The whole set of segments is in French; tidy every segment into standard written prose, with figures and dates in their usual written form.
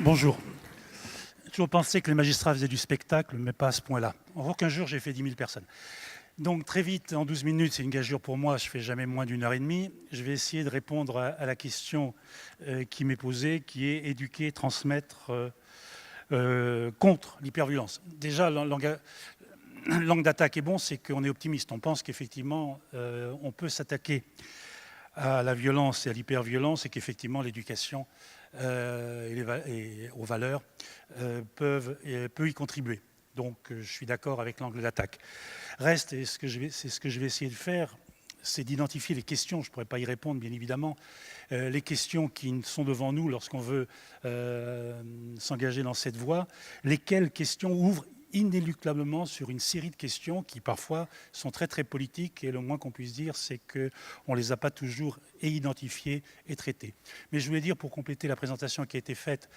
Bonjour. J'ai toujours pensé que les magistrats faisaient du spectacle, mais pas à ce point-là. En aucun jour, j'ai fait 10 000 personnes. Donc très vite, en 12 minutes, c'est une gageure pour moi, je ne fais jamais moins d'une heure et demie. Je vais essayer de répondre à la question qui m'est posée, qui est éduquer, transmettre contre l'hyperviolence. Déjà, l'angle d'attaque est bon, c'est qu'on est optimiste. On pense qu'effectivement, on peut s'attaquer à la violence et à l'hyperviolence et qu'effectivement l'éducation et aux valeurs peut y contribuer. Donc je suis d'accord avec l'angle d'attaque. Reste, et c'est ce que je vais essayer de faire, c'est d'identifier les questions, je ne pourrais pas y répondre bien évidemment, les questions qui sont devant nous lorsqu'on veut s'engager dans cette voie, lesquelles questions ouvrent inéluctablement sur une série de questions qui parfois sont très très politiques et le moins qu'on puisse dire c'est qu'on ne les a pas toujours identifiées et traitées. Mais je voulais dire pour compléter la présentation qui a été faite,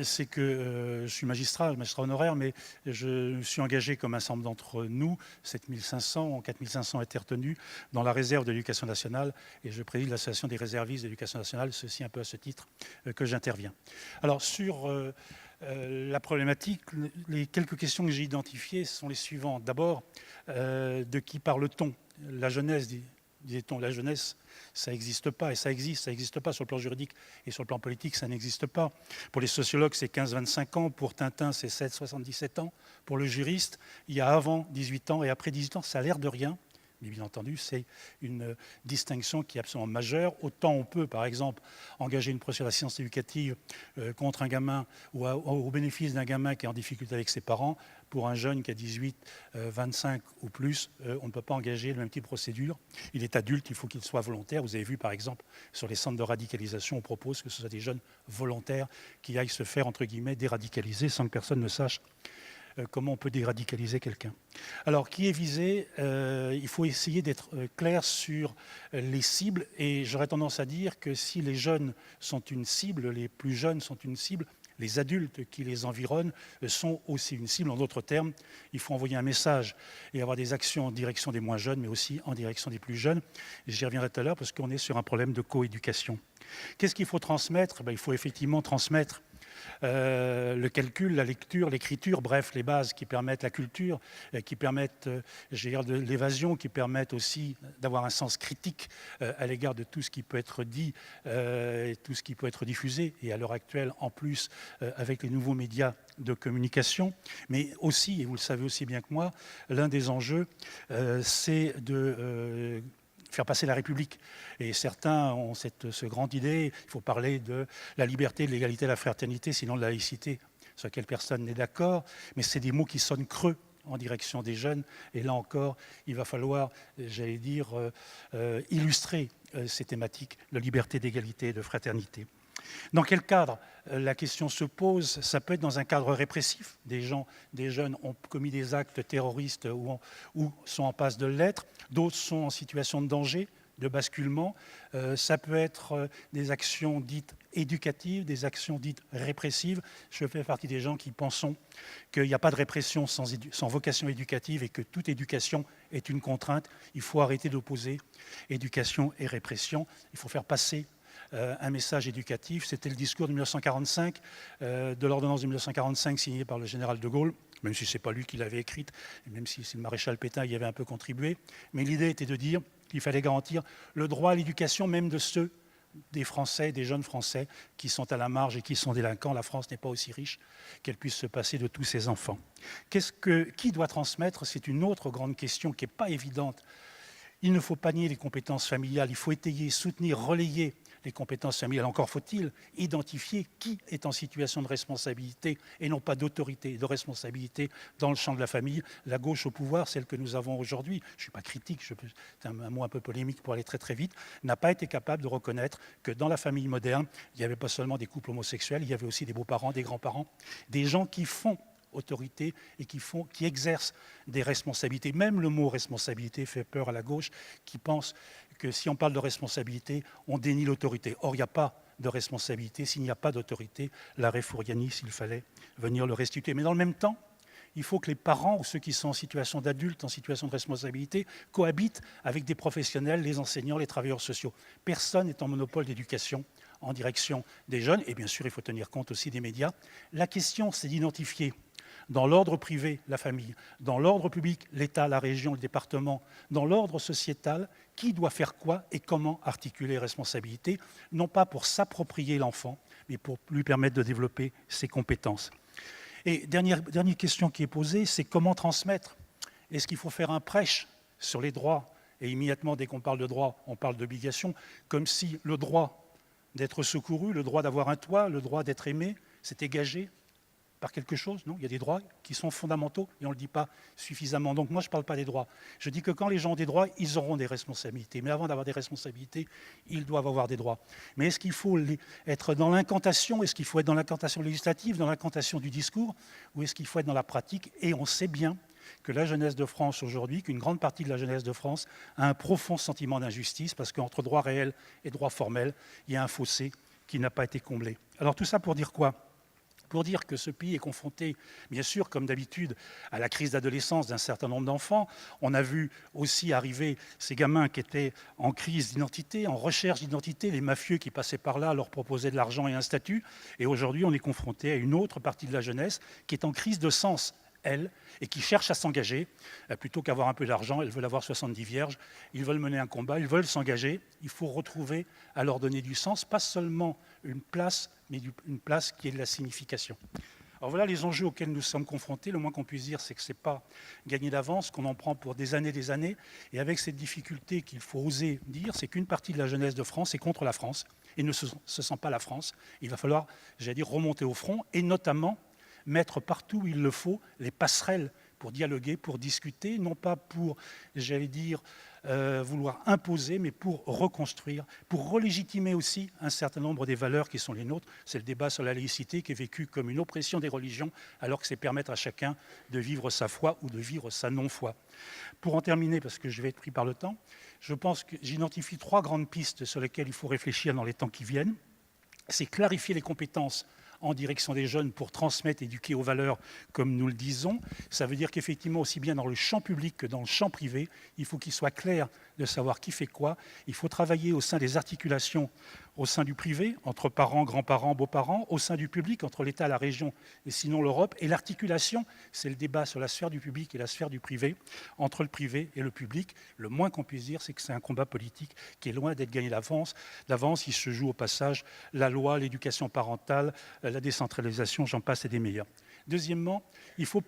c'est que je suis magistrat honoraire, mais je me suis engagé comme un certain nombre d'entre nous, 7500, 4500 étaient retenus dans la réserve de l'éducation nationale et je préside l'association des réservistes de l'éducation nationale, ceci un peu à ce titre que j'interviens. Alors sur la problématique, les quelques questions que j'ai identifiées sont les suivantes. D'abord, de qui parle-t-on? La jeunesse, disait-on, la jeunesse, ça n'existe pas, et ça n'existe pas sur le plan juridique et sur le plan politique, ça n'existe pas. Pour les sociologues, c'est 15-25 ans, pour Tintin, c'est 7-77 ans, pour le juriste, il y a avant 18 ans et après 18 ans, ça a l'air de rien. Mais bien entendu, c'est une distinction qui est absolument majeure. Autant on peut, par exemple, engager une procédure d'assistance éducative contre un gamin ou au bénéfice d'un gamin qui est en difficulté avec ses parents. Pour un jeune qui a 18, 25 ou plus, on ne peut pas engager le même type de procédure. Il est adulte, il faut qu'il soit volontaire. Vous avez vu, par exemple, sur les centres de radicalisation, on propose que ce soit des jeunes volontaires qui aillent se faire, entre guillemets, déradicaliser sans que personne ne sache comment on peut déradicaliser quelqu'un. Alors, qui est visé? Il faut essayer d'être clair sur les cibles et j'aurais tendance à dire que si les jeunes sont une cible, les plus jeunes sont une cible, les adultes qui les environnent sont aussi une cible. En d'autres termes, il faut envoyer un message et avoir des actions en direction des moins jeunes, mais aussi en direction des plus jeunes. J'y reviendrai tout à l'heure parce qu'on est sur un problème de coéducation. Qu'est-ce qu'il faut transmettre? Il faut effectivement transmettre le calcul, la lecture, l'écriture, bref, les bases qui permettent la culture, qui permettent de l'évasion, qui permettent aussi d'avoir un sens critique à l'égard de tout ce qui peut être dit et tout ce qui peut être diffusé. Et à l'heure actuelle, en plus, avec les nouveaux médias de communication, mais aussi, et vous le savez aussi bien que moi, l'un des enjeux, c'est de faire passer la République. Et certains ont cette grande idée, il faut parler de la liberté, de l'égalité, de la fraternité, sinon de la laïcité, sur laquelle personne n'est d'accord, mais c'est des mots qui sonnent creux en direction des jeunes, et là encore, il va falloir, j'allais dire, illustrer ces thématiques de liberté, d'égalité, de fraternité. Dans quel cadre la question se pose? Ça peut être dans un cadre répressif. Des jeunes ont commis des actes terroristes ou sont en passe de l'être. D'autres sont en situation de danger, de basculement. Ça peut être des actions dites éducatives, des actions dites répressives. Je fais partie des gens qui pensent qu'il n'y a pas de répression sans vocation éducative et que toute éducation est une contrainte. Il faut arrêter d'opposer éducation et répression. Il faut faire passer un message éducatif. C'était le discours de 1945, de l'ordonnance de 1945 signée par le général de Gaulle, même si ce n'est pas lui qui l'avait écrite, et même si le maréchal Pétain y avait un peu contribué. Mais l'idée était de dire qu'il fallait garantir le droit à l'éducation, même de ceux des Français, des jeunes Français qui sont à la marge et qui sont délinquants. La France n'est pas aussi riche qu'elle puisse se passer de tous ses enfants. Qui doit transmettre? C'est une autre grande question qui n'est pas évidente. Il ne faut pas nier les compétences familiales, il faut étayer, soutenir, relayer les compétences familiales. Encore faut-il identifier qui est en situation de responsabilité et non pas d'autorité, de responsabilité dans le champ de la famille. La gauche au pouvoir, celle que nous avons aujourd'hui, je ne suis pas critique, c'est un mot un peu polémique pour aller très très vite, n'a pas été capable de reconnaître que dans la famille moderne, il n'y avait pas seulement des couples homosexuels, il y avait aussi des beaux-parents, des grands-parents, des gens qui font autorité et qui exercent des responsabilités. Même le mot responsabilité fait peur à la gauche qui pense que si on parle de responsabilité, on dénie l'autorité. Or, il n'y a pas de responsabilité. S'il n'y a pas d'autorité, l'arrêt Fouriani, s'il fallait venir le restituer. Mais dans le même temps, il faut que les parents ou ceux qui sont en situation d'adulte, en situation de responsabilité, cohabitent avec des professionnels, les enseignants, les travailleurs sociaux. Personne n'est en monopole d'éducation en direction des jeunes. Et bien sûr, il faut tenir compte aussi des médias. La question, c'est d'identifier dans l'ordre privé, la famille, dans l'ordre public, l'État, la région, le département, dans l'ordre sociétal, qui doit faire quoi et comment articuler les responsabilités, non pas pour s'approprier l'enfant, mais pour lui permettre de développer ses compétences. Et dernière question qui est posée, c'est comment transmettre? Est-ce qu'il faut faire un prêche sur les droits? Et immédiatement, dès qu'on parle de droit, on parle d'obligation, comme si le droit d'être secouru, le droit d'avoir un toit, le droit d'être aimé, c'était gagé par quelque chose. Non, il y a des droits qui sont fondamentaux et on ne le dit pas suffisamment. Donc moi, je ne parle pas des droits. Je dis que quand les gens ont des droits, ils auront des responsabilités. Mais avant d'avoir des responsabilités, ils doivent avoir des droits. Mais est-ce qu'il faut être dans l'incantation? Est-ce qu'il faut être dans l'incantation législative, dans l'incantation du discours? Ou est-ce qu'il faut être dans la pratique? Et on sait bien que la jeunesse de France aujourd'hui, qu'une grande partie de la jeunesse de France a un profond sentiment d'injustice parce qu'entre droit réel et droit formel, il y a un fossé qui n'a pas été comblé. Alors tout ça pour dire quoi? Pour dire que ce pays est confronté, bien sûr, comme d'habitude, à la crise d'adolescence d'un certain nombre d'enfants. On a vu aussi arriver ces gamins qui étaient en crise d'identité, en recherche d'identité, les mafieux qui passaient par là leur proposaient de l'argent et un statut. Et aujourd'hui, on est confronté à une autre partie de la jeunesse qui est en crise de sens, elle, et qui cherche à s'engager. Plutôt qu'avoir un peu d'argent, elles veulent avoir 70 vierges, ils veulent mener un combat, ils veulent s'engager. Il faut retrouver à leur donner du sens, pas seulement une place, mais une place qui est de la signification. Alors voilà les enjeux auxquels nous sommes confrontés. Le moins qu'on puisse dire, c'est que ce n'est pas gagné d'avance, qu'on en prend pour des années. Et avec cette difficulté qu'il faut oser dire, c'est qu'une partie de la jeunesse de France est contre la France et ne se sent pas la France. Il va falloir, j'allais dire, remonter au front et notamment mettre partout où il le faut les passerelles pour dialoguer, pour discuter, non pas pour, j'allais dire, vouloir imposer, mais pour reconstruire, pour relégitimer aussi un certain nombre des valeurs qui sont les nôtres. C'est le débat sur la laïcité qui est vécu comme une oppression des religions, alors que c'est permettre à chacun de vivre sa foi ou de vivre sa non-foi. Pour en terminer, parce que je vais être pris par le temps, je pense que j'identifie 3 grandes pistes sur lesquelles il faut réfléchir dans les temps qui viennent. C'est clarifier les compétences en direction des jeunes pour transmettre, éduquer aux valeurs, comme nous le disons. Ça veut dire qu'effectivement, aussi bien dans le champ public que dans le champ privé, il faut qu'il soit clair de savoir qui fait quoi. Il faut travailler au sein des articulations au sein du privé, entre parents, grands-parents, beaux-parents, au sein du public, entre l'État, la région et sinon l'Europe. Et l'articulation, c'est le débat sur la sphère du public et la sphère du privé, entre le privé et le public. Le moins qu'on puisse dire, c'est que c'est un combat politique qui est loin d'être gagné d'avance. Il se joue au passage la loi, l'éducation parentale, la décentralisation, j'en passe et des meilleurs. Deuxièmement, il faut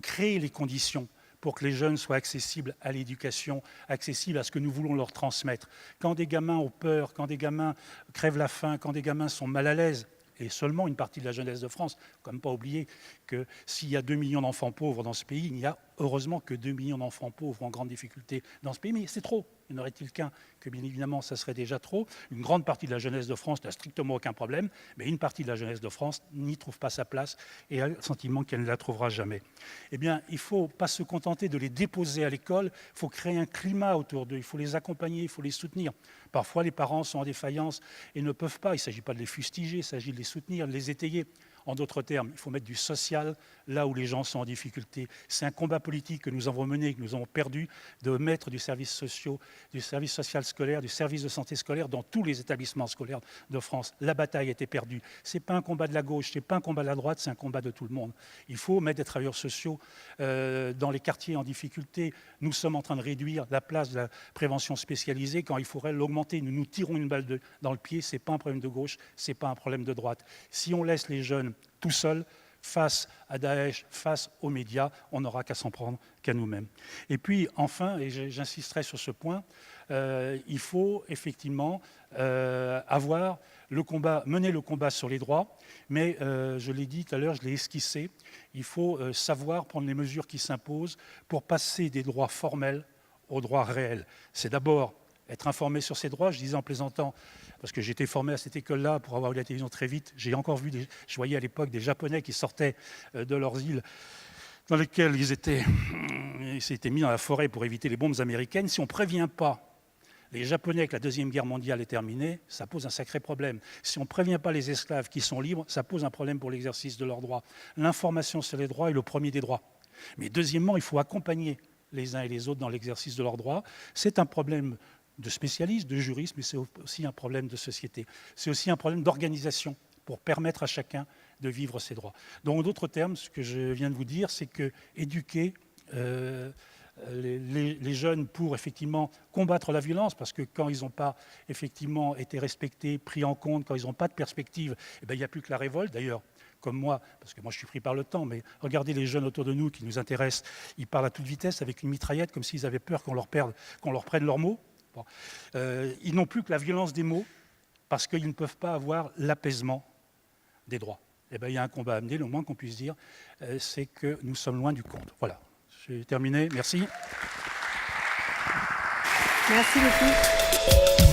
créer les conditions pour que les jeunes soient accessibles à l'éducation, accessibles à ce que nous voulons leur transmettre. Quand des gamins ont peur, quand des gamins crèvent la faim, quand des gamins sont mal à l'aise, et seulement une partie de la jeunesse de France, il ne faut quand même pas oublier que s'il y a 2 millions d'enfants pauvres dans ce pays, il n'y a heureusement que 2 millions d'enfants pauvres en grande difficulté dans ce pays, mais c'est trop. Il n'aurait-il qu'un que, bien évidemment, ça serait déjà trop. Une grande partie de la jeunesse de France n'a strictement aucun problème, mais une partie de la jeunesse de France n'y trouve pas sa place et a le sentiment qu'elle ne la trouvera jamais. Eh bien, il ne faut pas se contenter de les déposer à l'école, il faut créer un climat autour d'eux, il faut les accompagner, il faut les soutenir. Parfois, les parents sont en défaillance et ne peuvent pas. Il ne s'agit pas de les fustiger, il s'agit de les soutenir, de les étayer. En d'autres termes, il faut mettre du social là où les gens sont en difficulté. C'est un combat politique que nous avons mené, que nous avons perdu, de mettre du service social scolaire, du service de santé scolaire dans tous les établissements scolaires de France. La bataille a été perdue. Ce n'est pas un combat de la gauche, ce n'est pas un combat de la droite, c'est un combat de tout le monde. Il faut mettre des travailleurs sociaux dans les quartiers en difficulté. Nous sommes en train de réduire la place de la prévention spécialisée quand il faudrait l'augmenter. Nous nous tirons une balle dans le pied, ce n'est pas un problème de gauche, ce n'est pas un problème de droite. Si on laisse les jeunes tout seuls, face à Daesh, face aux médias, on n'aura qu'à s'en prendre qu'à nous-mêmes. Et puis, enfin, et j'insisterai sur ce point, il faut effectivement mener le combat sur les droits, mais je l'ai dit tout à l'heure, je l'ai esquissé, il faut savoir prendre les mesures qui s'imposent pour passer des droits formels aux droits réels. C'est d'abord être informé sur ses droits, je disais en plaisantant, parce que j'étais formé à cette école-là pour avoir eu la télévision très vite. Je voyais à l'époque des Japonais qui sortaient de leurs îles dans lesquelles ils s'étaient mis dans la forêt pour éviter les bombes américaines. Si on ne prévient pas les Japonais que la Deuxième Guerre mondiale est terminée, ça pose un sacré problème. Si on ne prévient pas les esclaves qui sont libres, ça pose un problème pour l'exercice de leurs droits. L'information sur les droits est le premier des droits. Mais deuxièmement, il faut accompagner les uns et les autres dans l'exercice de leurs droits. C'est un problème de spécialistes, de juristes, mais c'est aussi un problème de société. C'est aussi un problème d'organisation pour permettre à chacun de vivre ses droits. Donc, en d'autres termes, ce que je viens de vous dire, c'est que éduquer les jeunes pour effectivement combattre la violence, parce que quand ils n'ont pas effectivement été respectés, pris en compte, quand ils n'ont pas de perspective, eh bien, il n'y a plus que la révolte. D'ailleurs, comme moi, parce que moi je suis pris par le temps, mais regardez les jeunes autour de nous qui nous intéressent, ils parlent à toute vitesse avec une mitraillette comme s'ils avaient peur qu'on leur prenne leurs mots. Bon. Ils n'ont plus que la violence des mots parce qu'ils ne peuvent pas avoir l'apaisement des droits. Eh bien, il y a un combat à mener, le moins qu'on puisse dire, c'est que nous sommes loin du compte. Voilà, j'ai terminé, merci. Merci beaucoup.